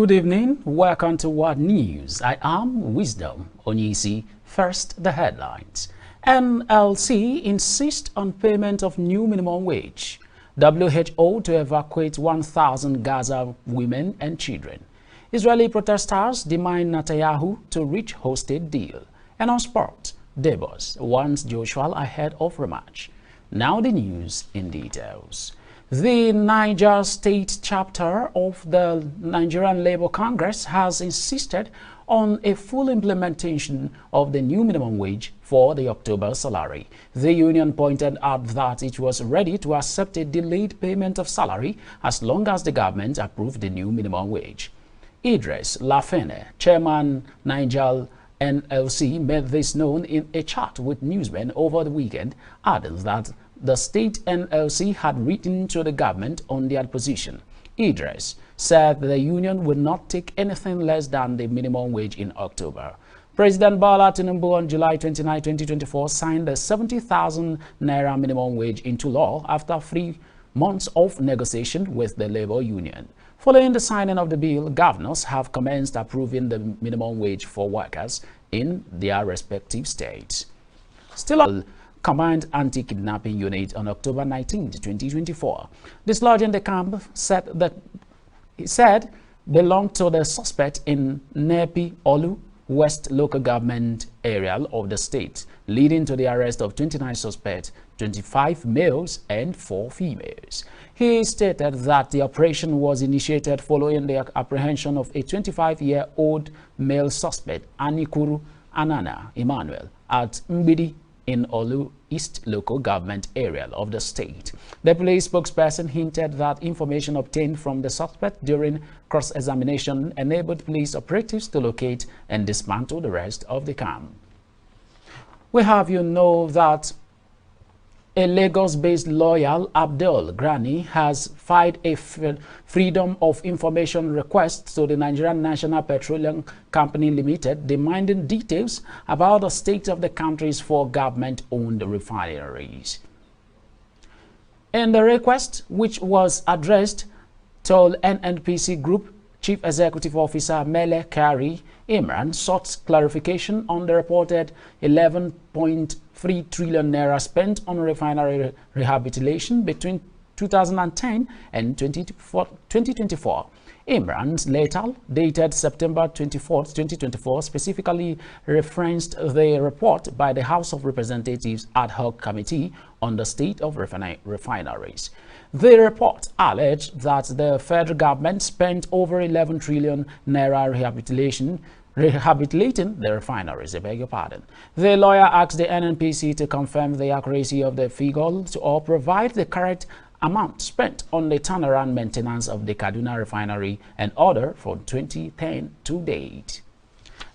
Good evening. Welcome to World News. I am Wisdom Onyisi. First, the headlines. NLC insists on payment of new minimum wage. WHO to evacuate 1,000 Gaza women and children. Israeli protesters demand Netanyahu to reach hosted deal. And on sport, Debos warns Joshua ahead of rematch. Now the news in details. The Niger State chapter of the Nigerian Labour Congress has insisted on a full implementation of the new minimum wage for the October salary. The union pointed out that it was ready to accept a delayed payment of salary as long as the government approved the new minimum wage. Idris Lafene, chairman Niger NLC, made this known in a chat with newsmen over the weekend, adding that the state NLC had written to the government on their position. Idris said the union would not take anything less than the minimum wage in October. President Bola Tinubu on July 29, 2024 signed the 70,000 naira minimum wage into law after 3 months of negotiation with the labor union. Following the signing of the bill, governors have commenced approving the minimum wage for workers in their respective states. Still, Combined Anti-Kidnapping Unit on October 19, 2024. Dislodging the camp said belonged to the suspect in Nepi Olu West local government area of the state, leading to the arrest of 29 suspects, 25 males and 4 females. He stated that the operation was initiated following the apprehension of a 25-year-old male suspect, Anikuru Anana Emmanuel, at Mbidi in Olu East local government area of the state. The police spokesperson hinted that information obtained from the suspect during cross-examination enabled police operatives to locate and dismantle the rest of the camp. We have you know that a Lagos-based lawyer, Abdul Grani, has filed a Freedom of Information request to the Nigerian National Petroleum Company Limited, demanding details about the state of the country's 4 government-owned refineries. In the request, which was addressed to NNPC Group Chief Executive Officer Mele Kari, Imran sought clarification on the reported 11.3 trillion naira spent on refinery rehabilitation between 2010 and 2024. Imran's letter, dated September 24, 2024, specifically referenced the report by the House of Representatives Ad Hoc Committee on the State of Refineries. The report alleged that the federal government spent over 11 trillion naira rehabilitating the refineries. I beg your pardon. The lawyer asked the NNPC to confirm the accuracy of the figure or provide the correct amount spent on the turnaround maintenance of the Kaduna refinery and order from 2010 to date.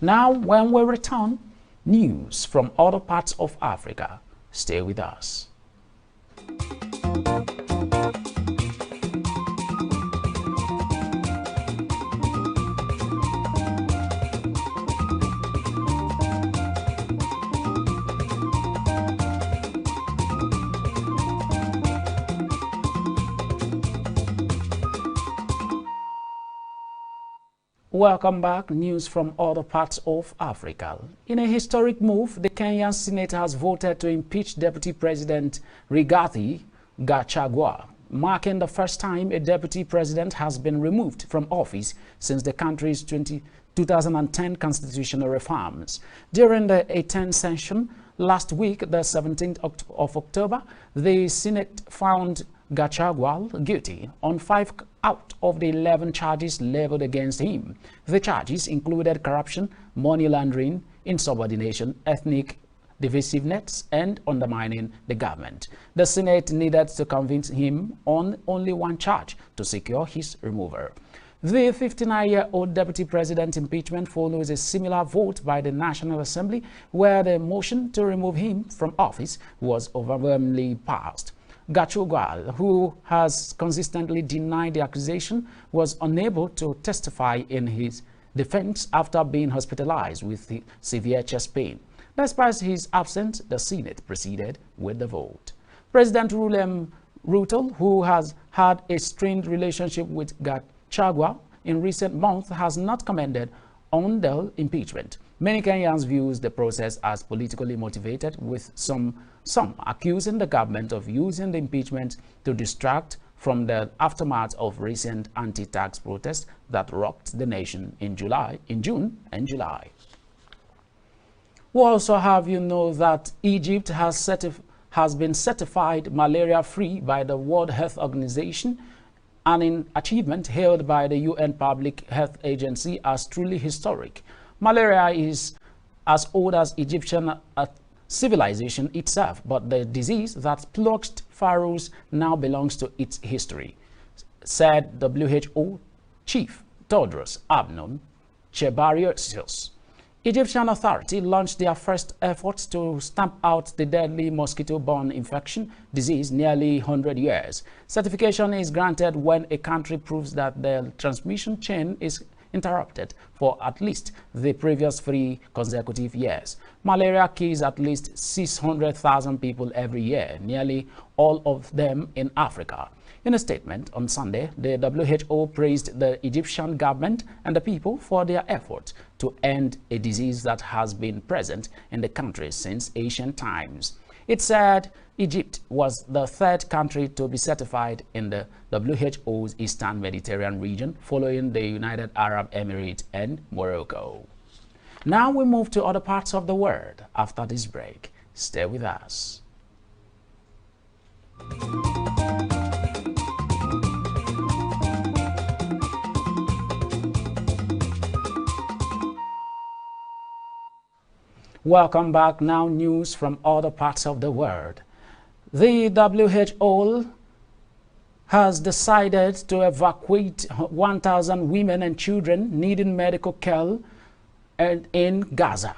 Now, when we return, news from other parts of Africa. Stay with us. Welcome back. News from other parts of Africa. In a historic move, the Kenyan Senate has voted to impeach Deputy President Rigathi Gachagua, marking the first time a deputy president has been removed from office since the country's 2010 constitutional reforms. During the 18th session last week, the 17th of October, the Senate found Gachagua guilty on 5 out of the 11 charges leveled against him. The charges included corruption, money laundering, insubordination, ethnic divisiveness, and undermining the government. The Senate needed to convince him on only 1 charge to secure his removal. The 59-year-old deputy president impeachment follows a similar vote by the National Assembly, where the motion to remove him from office was overwhelmingly passed. Gachagua, who has consistently denied the accusation, was unable to testify in his defense after being hospitalized with severe chest pain. Despite his absence, the Senate proceeded with the vote. President William Ruto, who has had a strained relationship with Gachagua in recent months has not commented on the impeachment. Many Kenyans view the process as politically motivated, with some accusing the government of using the impeachment to distract from the aftermath of recent anti-tax protests that rocked the nation in June and July. We also have you know that Egypt has been certified malaria-free by the World Health Organization, an achievement hailed by the UN Public Health Agency as truly historic. Malaria is as old as Egyptian civilization itself, but the disease that plagued pharaohs now belongs to its history, said WHO Chief Tedros Adhanom Ghebreyesus. Egyptian authorities launched their first efforts to stamp out the deadly mosquito-borne infection disease nearly 100 years. Certification is granted when a country proves that the transmission chain is interrupted for at least the previous 3 consecutive years. Malaria kills at least 600,000 people every year, nearly all of them in Africa. In a statement on Sunday, the WHO praised the Egyptian government and the people for their efforts to end a disease that has been present in the country since ancient times. It said Egypt was the 3rd country to be certified in the WHO's Eastern Mediterranean region, following the United Arab Emirates and Morocco. Now we move to other parts of the world after this break. Stay with us. Welcome back. Now news from other parts of the world. The WHO has decided to evacuate 1,000 women and children needing medical care in Gaza.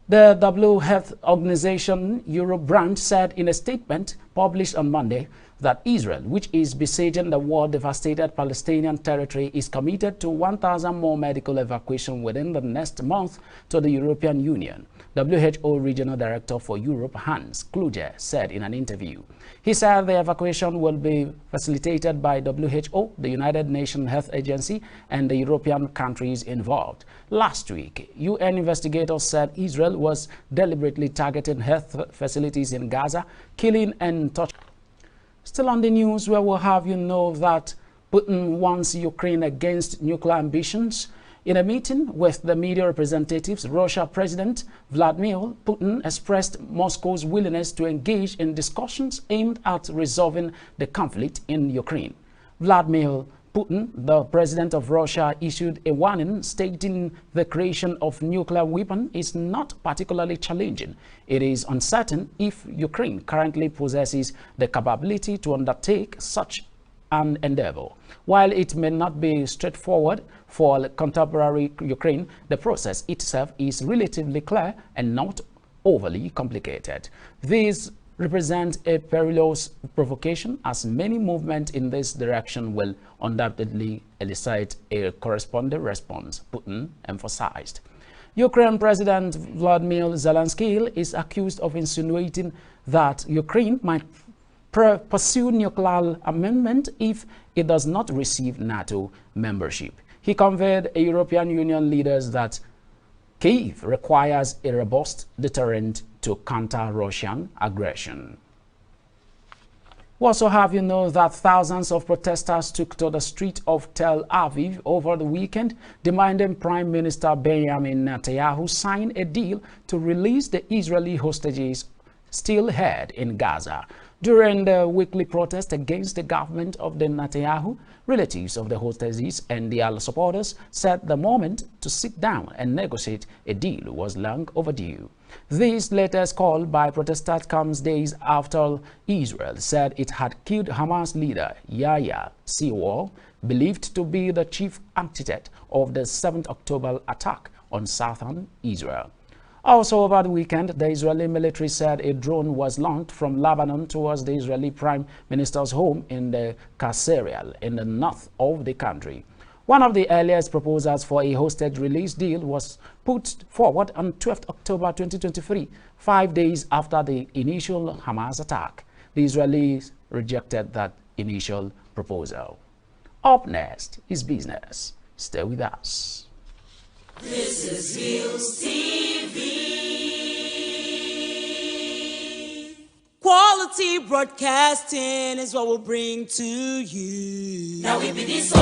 The World Health Organization Europe branch said in a statement published on Monday that Israel, which is besieging the war-devastated Palestinian territory, is committed to 1,000 more medical evacuation within the next month to the European Union. WHO Regional Director for Europe, Hans Kluge, said in an interview. He said the evacuation will be facilitated by WHO, the United Nations Health Agency, and the European countries involved. Last week, UN investigators said Israel was deliberately targeting health facilities in Gaza, killing and torturing. Still on the news, where we'll have you know that Putin wants Ukraine against nuclear ambitions. In a meeting with the media representatives, Russia President Vladimir Putin expressed Moscow's willingness to engage in discussions aimed at resolving the conflict in Ukraine. Vladimir Putin, the president of Russia, issued a warning stating the creation of nuclear weapon is not particularly challenging. It is uncertain if Ukraine currently possesses the capability to undertake such an endeavor. While it may not be straightforward for contemporary Ukraine, the process itself is relatively clear and not overly complicated. This represents a perilous provocation, as many movements in this direction will undoubtedly elicit a corresponding response, Putin emphasized. Ukraine President Vladimir Zelensky is accused of insinuating that Ukraine might pursue nuclear amendment if it does not receive NATO membership. He conveyed European Union leaders that Kyiv requires a robust deterrent to counter Russian aggression. We also have you know that thousands of protesters took to the street of Tel Aviv over the weekend, demanding Prime Minister Benjamin Netanyahu sign a deal to release the Israeli hostages still held in Gaza. During the weekly protest against the government of the Netanyahu, relatives of the hostages and their supporters said the moment to sit down and negotiate a deal was long overdue. This latest call by protesters comes days after Israel said it had killed Hamas leader Yahya Sinwar, believed to be the chief architect of the 7th October attack on southern Israel. Also over the weekend, the Israeli military said a drone was launched from Lebanon towards the Israeli Prime Minister's home in the Kasserel in the north of the country. One of the earliest proposals for a hostage release deal was put forward on 12th October 2023, 5 days after the initial Hamas attack. The Israelis rejected that initial proposal. Up next is business. Stay with us. This is Hillstv. Quality broadcasting is what we'll bring to you. Now we be this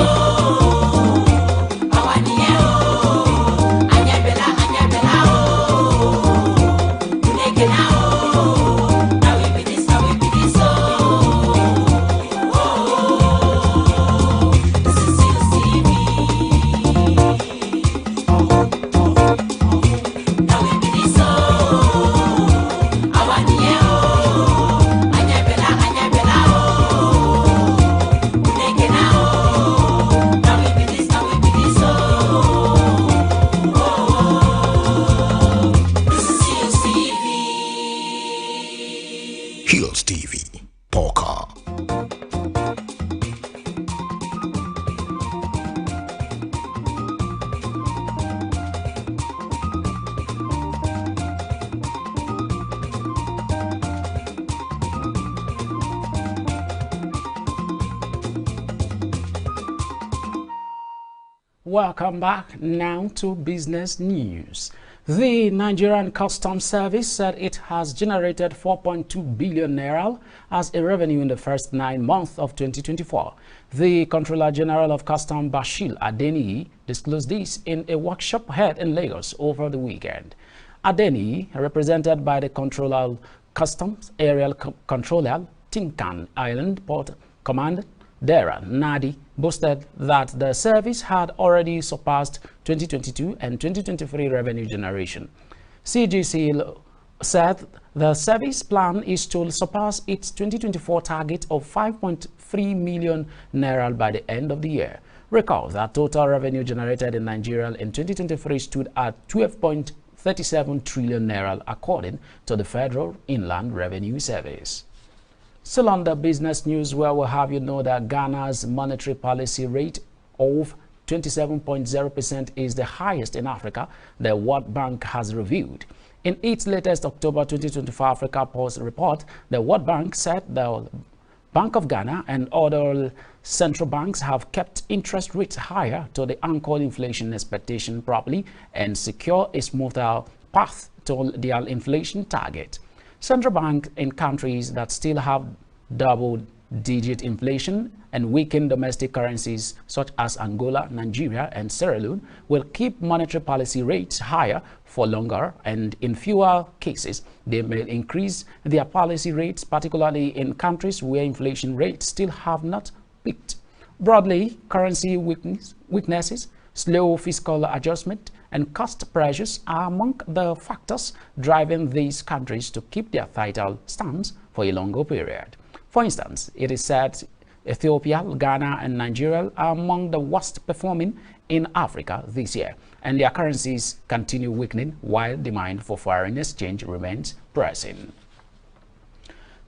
Hillstv, Poker. Welcome back now to business news. The Nigerian Customs Service said it has generated 4.2 billion naira as a revenue in the first 9 months of 2024. The Controller General of Customs, Bashir Adeniyi, disclosed this in a workshop held in Lagos over the weekend. Adeniyi, represented by the Controller Customs Aerial Controller, Tinkan Island Port Command, Dera Nadi, boasted that the service had already surpassed 2022 and 2023 revenue generation. CGC said the service plan is to surpass its 2024 target of 5.3 million naira by the end of the year. Recall that total revenue generated in Nigeria in 2023 stood at 12.37 trillion naira according to the Federal Inland Revenue Service. Still on the business news, where we'll have you know that Ghana's monetary policy rate of 27.0% is the highest in Africa, the World Bank has revealed. In its latest October 2024 Africa Pulse report, the World Bank said the Bank of Ghana and other central banks have kept interest rates higher to the anchor inflation expectation properly and secure a smoother path to their inflation target. Central banks in countries that still have double-digit inflation and weakened domestic currencies such as Angola, Nigeria, and Sierra Leone will keep monetary policy rates higher for longer, and in fewer cases, they may increase their policy rates, particularly in countries where inflation rates still have not peaked. Broadly, currency weaknesses, slow fiscal adjustment, and cost pressures are among the factors driving these countries to keep their vital stance for a longer period. For instance, it is said Ethiopia, Ghana, and Nigeria are among the worst performing in Africa this year, and their currencies continue weakening while demand for foreign exchange remains pressing.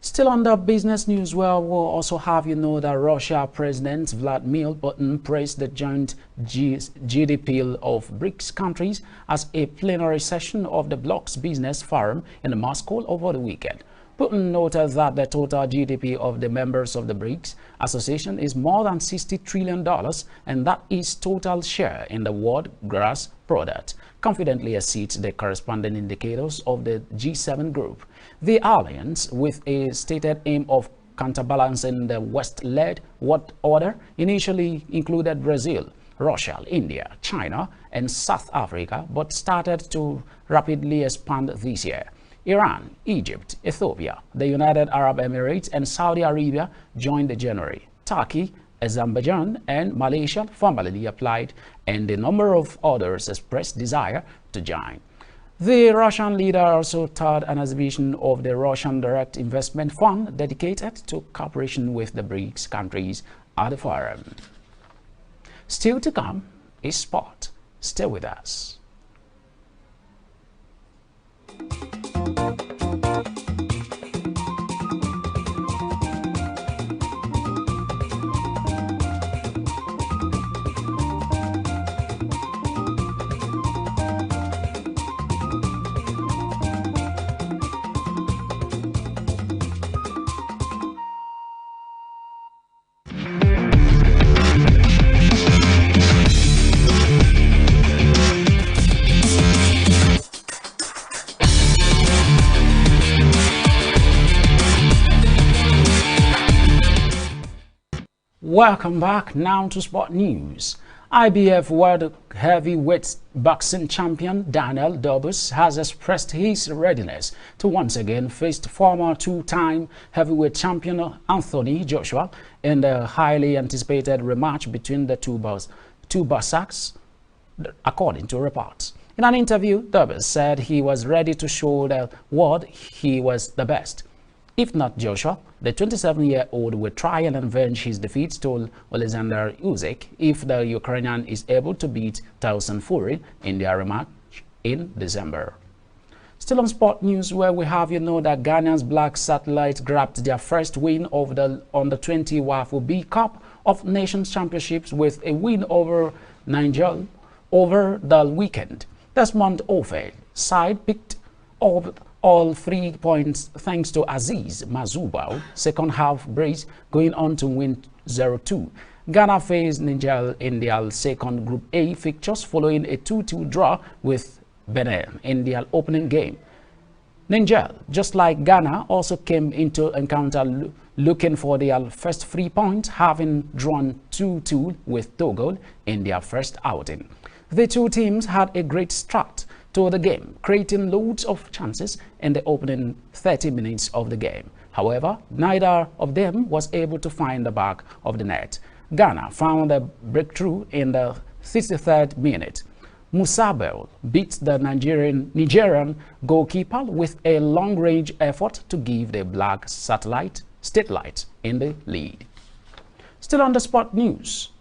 Still on the business news, well, we'll also have you know that Russia President Vladimir Putin praised the joint GDP of BRICS countries as a plenary session of the bloc's business forum in Moscow over the weekend. Putin noted that the total GDP of the members of the BRICS association is more than $60 trillion, and that its total share in the world gross product confidently exceeds the corresponding indicators of the G7 group. The alliance, with a stated aim of counterbalancing the West-led world order, initially included Brazil, Russia, India, China, and South Africa, but started to rapidly expand this year. Iran, Egypt, Ethiopia, the United Arab Emirates, and Saudi Arabia joined in January. Turkey, Azerbaijan, and Malaysia formally applied, and a number of others expressed desire to join. The Russian leader also touted an exhibition of the Russian Direct Investment Fund dedicated to cooperation with the BRICS countries at the forum. Still to come is sport. Stay with us. Welcome back now to Sport News. IBF World Heavyweight Boxing Champion Daniel Dubois has expressed his readiness to once again face former two-time heavyweight champion Anthony Joshua in the highly anticipated rematch between the two Boxers, according to reports. In an interview, Dubois said he was ready to show the world he was the best. If not Joshua, the 27-year-old will try and avenge his defeat to Alexander Usyk if the Ukrainian is able to beat Tyson Fury in their rematch in December. Still on sport news, where we have that Ghana's Black Satellites grabbed their first win of the Under-20 WAFU B Cup of Nations Championships with a win over Nigeria over the weekend. Desmond Ofe side picked up all 3 points thanks to Aziz Mazubau, second half brace, going on to win 0-2. Ghana faced Niger in their second Group A fixtures following a 2-2 draw with Benin in their opening game. Niger, just like Ghana, also came into encounter looking for their first 3 points, having drawn 2-2 with Togo in their first outing. The two teams had a great start to the game, creating loads of chances in the opening 30 minutes of the game. However, neither of them was able to find the back of the net. Ghana found a breakthrough in the 63rd minute. Musabel beat the Nigerian goalkeeper with a long-range effort to give the Black Satellite Satellites in the lead. Still on the sport news,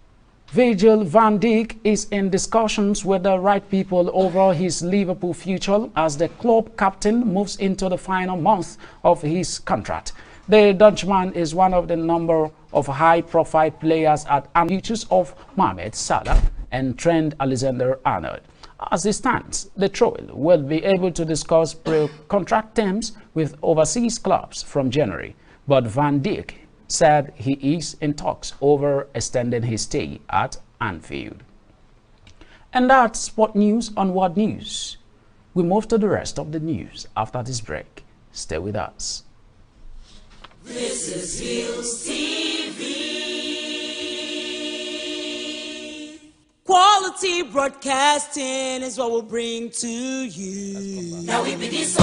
Virgil van Dijk is in discussions with the right people over his Liverpool future as the club captain moves into the final month of his contract. The Dutchman is one of the number of high-profile players at futures of Mohamed Salah and Trent Alexander-Arnold. As it stands, the Troll will be able to discuss pre-contract terms with overseas clubs from January, but Van Dijk said he is in talks over extending his stay at Anfield. And that's sport news on World News. We move to the rest of the news after this break. Stay with us. This is Hillstv. Quality broadcasting is what we'll bring to you. Now we be this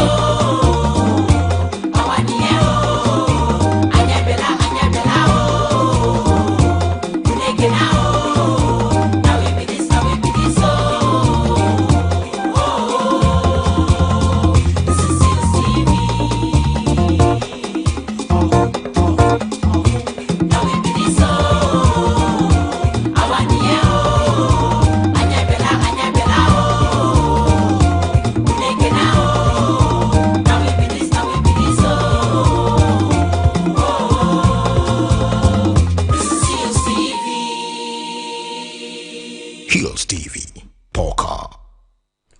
Hillstv, Poker.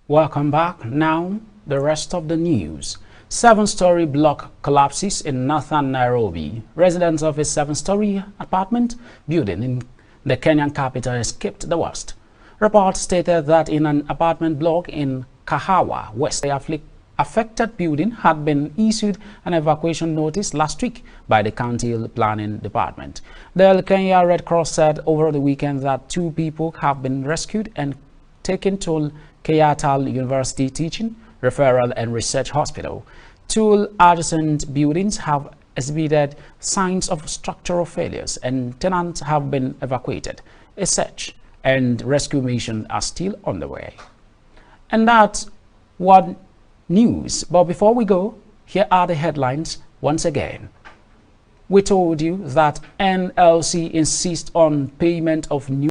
Welcome back. Now, the rest of the news. 7-story block collapses in northern Nairobi. Residents of a 7-story apartment building in the Kenyan capital escaped the worst. Reports stated that in an apartment block in Kahawa, West, the affected building had been issued an evacuation notice last week by the county planning department. The Kenya Red Cross said over the weekend that 2 people have been rescued and taken to Kenyatta University Teaching, Referral and Research Hospital. 2 adjacent buildings have exhibited signs of structural failures and tenants have been evacuated. A search and rescue mission are still underway. And that's what news. But before we go, here are the headlines once again. We told you that NLC insists on payment of new